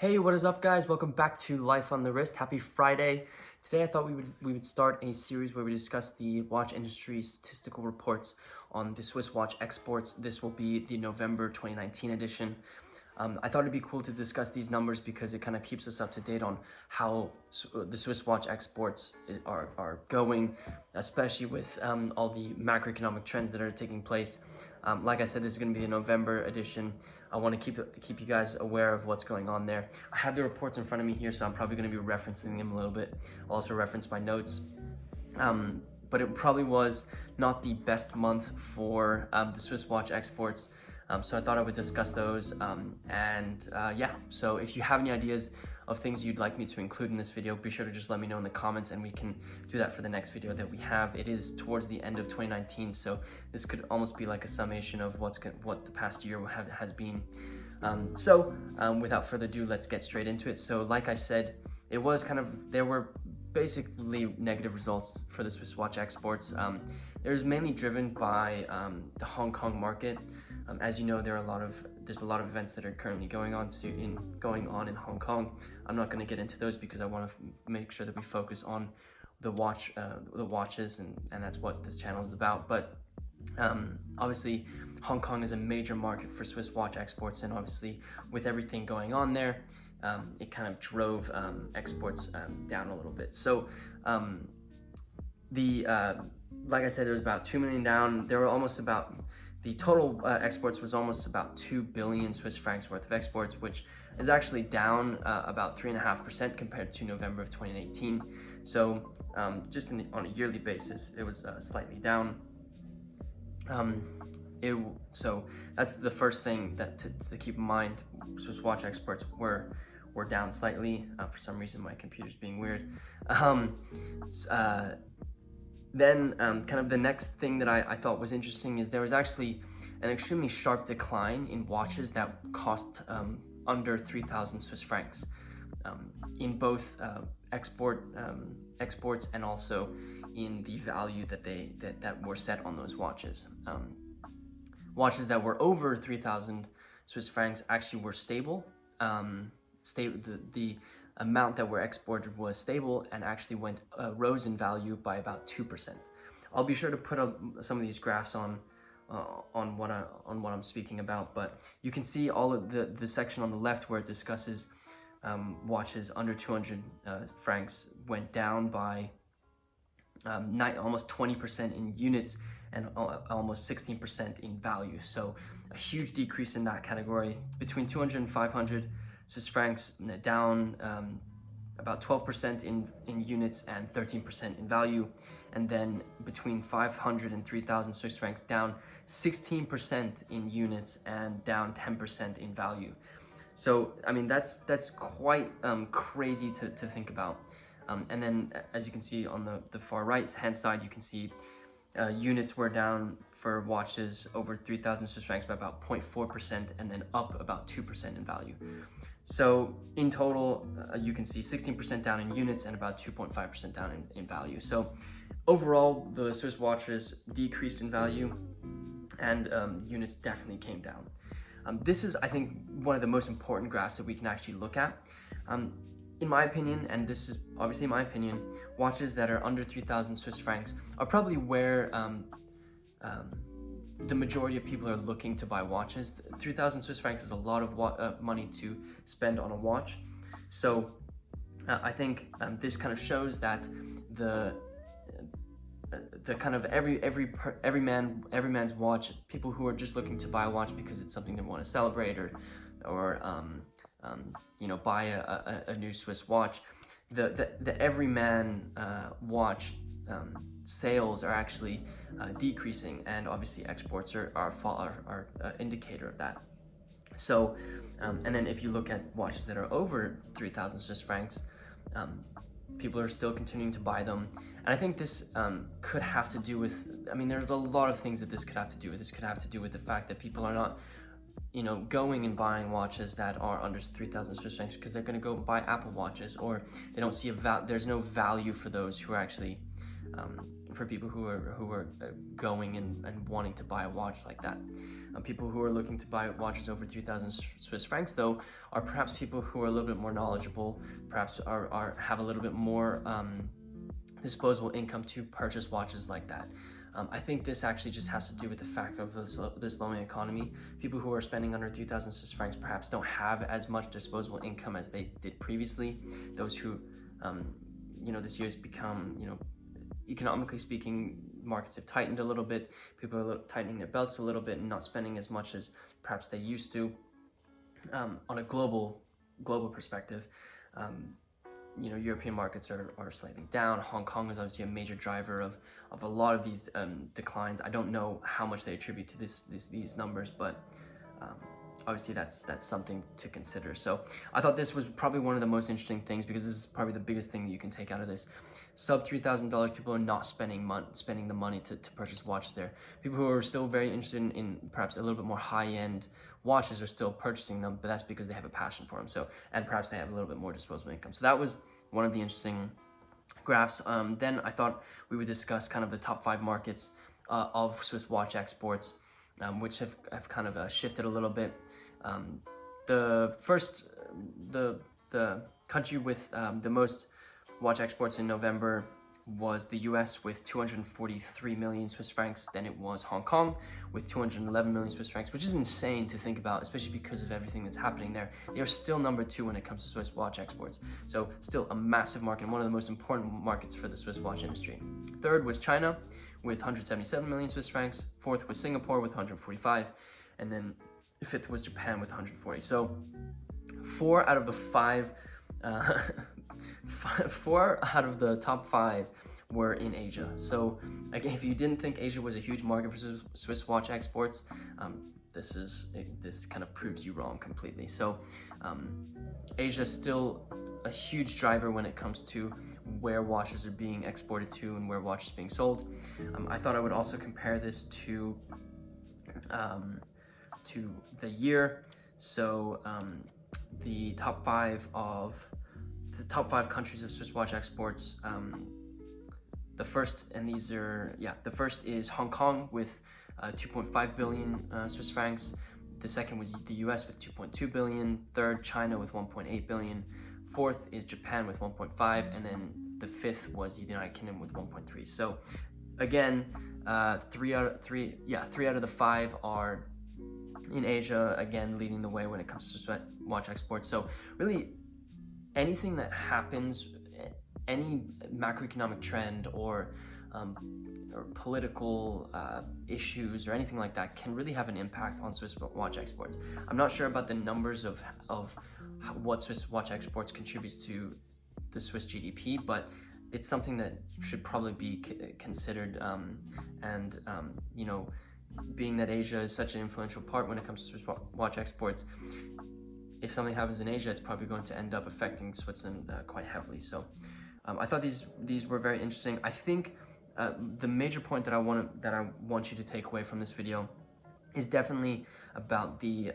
Hey, what is up, guys? Welcome back to Life on the Wrist. Happy Friday. Today I thought we would start a series where we discuss the watch industry statistical reports on the Swiss watch exports. This will be the November 2019 edition. I thought it'd be cool to discuss these numbers because it kind of keeps us up to date on how the Swiss watch exports are going, especially with all the macroeconomic trends that are taking place. Like I said, this is going to be the November edition. I want to keep you guys aware of what's going on there. I have the reports in front of me here, so I'm probably going to be referencing them a little bit. I'll also reference my notes. But it probably was not the best month for the Swiss watch exports. So I thought I would discuss those. Yeah, so if you have any ideas of things you'd like me to include in this video, be sure to just let me know in the comments and we can do that for the next video that we have. It is towards the end of 2019, so this could almost be like a summation of what the past year has been. Without further ado, let's get straight into it. So like I said, it was there were basically negative results for the Swiss watch exports. It was mainly driven by the Hong Kong market. As you know, there's a lot of events that are currently going on in Hong Kong. I'm not going to get into those because I want to make sure that we focus on the watches, and that's what this channel is about. But obviously, Hong Kong is a major market for Swiss watch exports, and obviously, with everything going on there, it kind of drove exports down a little bit. So like I said, there was about 2 million down. There were the total exports was almost about 2 billion Swiss francs worth of exports, which is actually down about 3.5% compared to November of 2018. So just on a yearly basis, it was slightly down. So that's the first thing to keep in mind. Swiss watch exports were down slightly. For some reason, my computer's being weird. Then kind of the next thing that I thought was interesting is there was actually an extremely sharp decline in watches that cost under 3,000 Swiss francs in both exports and also in the value that were set on those watches. Watches that were over 3,000 Swiss francs actually were stable. The amount that were exported was stable and actually rose in value by about 2%. I'll be sure to put up some of these graphs on what I'm speaking about, but you can see all of the section on the left where it discusses watches under 200 francs went down by almost 20% in units and almost 16% in value. So a huge decrease in that category. Between 200 and 500 Swiss francs, down about 12% in units and 13% in value. And then between 500 and 3,000 Swiss francs, down 16% in units and down 10% in value. So, I mean, that's quite crazy to think about. And then, as you can see on the far right-hand side, you can see units were down for watches over 3,000 Swiss francs by about 0.4% and then up about 2% in value. So in total, you can see 16% down in units and about 2.5% down in value. So overall, the Swiss watches decreased in value and units definitely came down. This is, I think, one of the most important graphs that we can actually look at. In my opinion, and this is obviously my opinion, watches that are under 3,000 Swiss francs are probably where the majority of people are looking to buy watches. 3,000 Swiss francs is a lot of money to spend on a watch. So I think this kind of shows that the kind of every man's watch, people who are just looking to buy a watch because it's something they want to celebrate or buy a new Swiss watch, the everyman watch sales are actually decreasing, and obviously exports are an indicator of that. So, and then if you look at watches that are over 3,000 Swiss francs, people are still continuing to buy them. And I think this could have to do with, I mean, there's a lot of things that this could have to do with. This could have to do with the fact that people are not, going and buying watches that are under 3,000 Swiss francs because they're going to go buy Apple watches, or they don't see there's no value for those who are actually for people who are going and wanting to buy a watch like that. People who are looking to buy watches over 3,000 Swiss francs, though, are perhaps people who are a little bit more knowledgeable, perhaps have a little bit more disposable income to purchase watches like that. I think this actually just has to do with the fact of the slowing economy. People who are spending under 3,000 Swiss francs perhaps don't have as much disposable income as they did previously. Those who, this year's become, economically speaking, markets have tightened a little bit. People are tightening their belts a little bit and not spending as much as perhaps they used to. On a global perspective, European markets are slightly down. Hong Kong is obviously a major driver of a lot of these declines. I don't know how much they attribute to these numbers, but obviously that's something to consider. So I thought this was probably one of the most interesting things, because this is probably the biggest thing you can take out of this. Sub $3,000, people are not spending the money to purchase watches there. People who are still very interested in perhaps a little bit more high-end watches are still purchasing them, but that's because they have a passion for them. So, and perhaps they have a little bit more disposable income. So that was one of the interesting graphs. Then I thought we would discuss kind of the top 5 markets of Swiss watch exports, which have kind of shifted a little bit. The country with the most watch exports in November was the US with 243 million Swiss francs. Then it was Hong Kong with 211 million Swiss francs, which is insane to think about, especially because of everything that's happening there. They are still number 2 when it comes to Swiss watch exports. So still a massive market, and one of the most important markets for the Swiss watch industry. Third was China with 177 million Swiss francs. Fourth was Singapore with 145. And then fifth was Japan with 140. So 4 out of the 5 4 out of the top 5 were in Asia. So again, if you didn't think Asia was a huge market for Swiss watch exports, this kind of proves you wrong completely. So Asia is still a huge driver when it comes to where watches are being exported to and where watches are being sold. I thought I would also compare this to the year. So the top 5 countries of Swiss watch exports. The first is Hong Kong with 2.5 billion Swiss francs. The second was the US with 2.2 billion. Third, China with 1.8 billion. Fourth is Japan with 1.5, and then the fifth was the United Kingdom with 1.3. So again, 3 out of the 5 are in Asia, again leading the way when it comes to Swiss watch exports. So really, anything that happens, any macroeconomic trend or political issues or anything like that can really have an impact on Swiss watch exports. I'm not sure about the numbers of what Swiss watch exports contributes to the Swiss GDP, but it's something that should probably be considered. Being that Asia is such an influential part when it comes to Swiss watch exports, if something happens in Asia, it's probably going to end up affecting Switzerland quite heavily. So I thought these were very interesting. I think the major point that I want you to take away from this video is definitely about the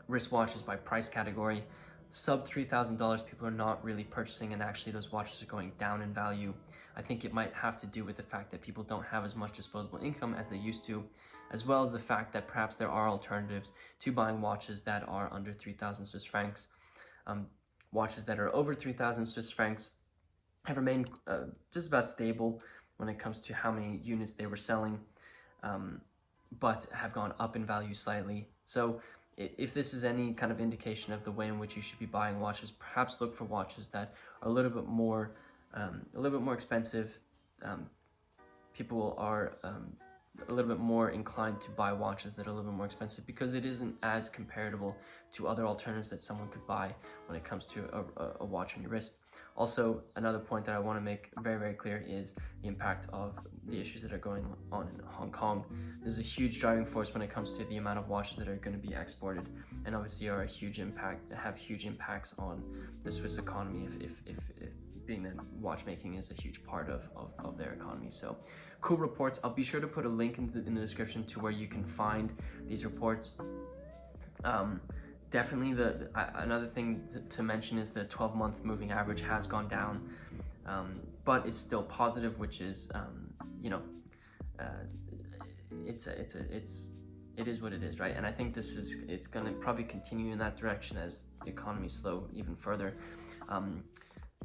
wristwatches by price category. Sub $3,000, people are not really purchasing, and actually those watches are going down in value. I think it might have to do with the fact that people don't have as much disposable income as they used to, as well as the fact that perhaps there are alternatives to buying watches that are under 3,000 Swiss francs. Watches that are over 3,000 Swiss francs have remained just about stable when it comes to how many units they were selling, but have gone up in value slightly. So if this is any kind of indication of the way in which you should be buying watches, perhaps look for watches that are a little bit more expensive. People are a little bit more inclined to buy watches that are a little bit more expensive because it isn't as comparable to other alternatives that someone could buy when it comes to a watch on your wrist. Also, another point that I want to make very, very clear is the impact of the issues that are going on in Hong Kong. This is a huge driving force when it comes to the amount of watches that are going to be exported, and obviously have huge impacts on the Swiss economy if being that watchmaking is a huge part of their economy. So cool reports. I'll be sure to put a link in the description to where you can find these reports. Definitely another thing to mention is the 12-month moving average has gone down, but is still positive, which is you know, it is what it is, right? And I think it's gonna probably continue in that direction as the economy slow even further.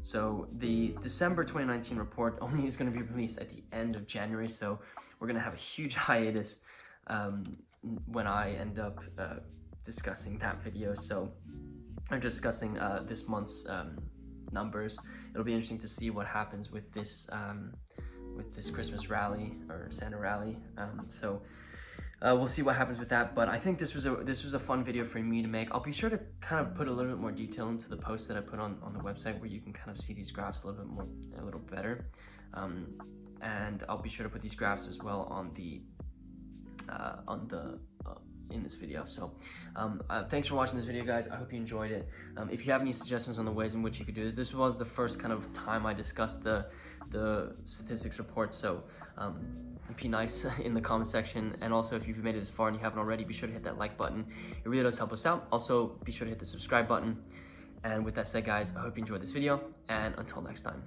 So the December 2019 report only is going to be released at the end of January, so we're going to have a huge hiatus when I end up discussing that video. So I'm discussing this month's numbers. It'll be interesting to see what happens with this Christmas rally or Santa rally. We'll see what happens with that, but I think this was a fun video for me to make. I'll be sure to kind of put a little bit more detail into the post that I put on the website, where you can kind of see these graphs a little better. And I'll be sure to put these graphs as well on the in this video. So thanks for watching this video, guys. I hope you enjoyed it. If you have any suggestions on the ways in which you could do it, this was the first kind of time I discussed the statistics report, so be nice in the comment section. And also, if you've made it this far and you haven't already, be sure to hit that like button. It really does help us out. Also, be sure to hit the subscribe button. And with that said, guys, I hope you enjoyed this video, and until next time.